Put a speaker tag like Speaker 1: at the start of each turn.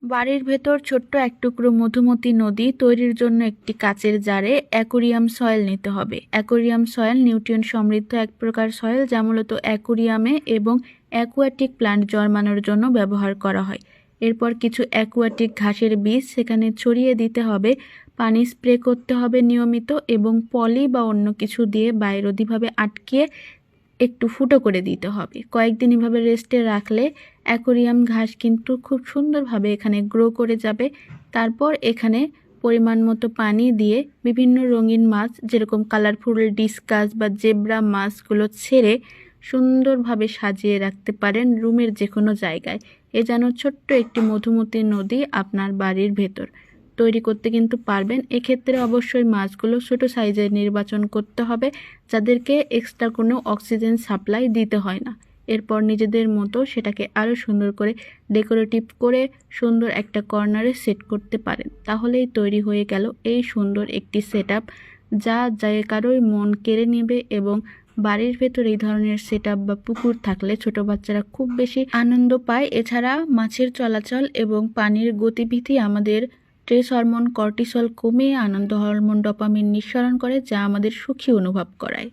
Speaker 1: বাড়ির ভেতর ছোট্ট এক টুকরো মধুমতি নদী তৈরির জন্য একটি কাচের জারে অ্যাকোরিয়াম সয়েল নিতে হবে। অ্যাকোরিয়াম সয়েল নিউট্রিয়েন্ট সমৃদ্ধ এক প্রকার সয়েল যা মূলত অ্যাকোরিয়ামে এবং অ্যাকুয়াটিক প্ল্যান্ট জন্মানোর জন্য ব্যবহার করা হয়। এরপর কিছু অ্যাকুয়াটিক ঘাসের বীজ সেখানে ছড়িয়ে দিতে হবে, পানি স্প্রে করতে হবে নিয়মিত এবং পলি বা অন্য কিছু দিয়ে বাইরোদিভাবে আটকিয়ে একটু ফুটো করে দিতে হবে। কয়েকদিন এভাবে রেস্টে রাখলে অ্যাকোরিয়াম ঘাস কিন্তু খুব সুন্দরভাবে এখানে গ্রো করে যাবে। তারপর এখানে পরিমাণ মতো পানি দিয়ে বিভিন্ন রঙিন মাছ যেরকম কালারফুল ডিসকাস বা জেব্রা মাছগুলো ছেড়ে সুন্দরভাবে সাজিয়ে রাখতে পারেন রুমের যে কোনো জায়গায়। এ যেন ছোট্ট একটি মধুমতি নদী আপনার বাড়ির ভেতর তৈরি করতে কিন্তু পারবেন। এক্ষেত্রে অবশ্যই মাছগুলো ছোট সাইজের নির্বাচন করতে হবে, যাদেরকে এক্সট্রা কোনো অক্সিজেন সাপ্লাই দিতে হয় না। এরপর নিজেদের মতো সেটাকে আরও সুন্দর করে ডেকোরেটিভ করে সুন্দর একটা কর্নারে সেট করতে পারেন। তাহলেই তৈরি হয়ে গেল এই সুন্দর একটি সেটআপ, যা যে কারোই মন কেড়ে নেবে। এবং বাড়ির ভেতর এই ধরনের সেটআপ বা পুকুর থাকলে ছোট বাচ্চারা খুব বেশি আনন্দ পায়। এছাড়া মাছের চলাচল এবং পানির গতিবিধি আমাদের স্ট্রেস হরমোন কর্টিসল কমিয়ে আনন্দ হরমোন ডোপামিন নিঃসরণ করে, যা আমাদের সুখী অনুভব করায়।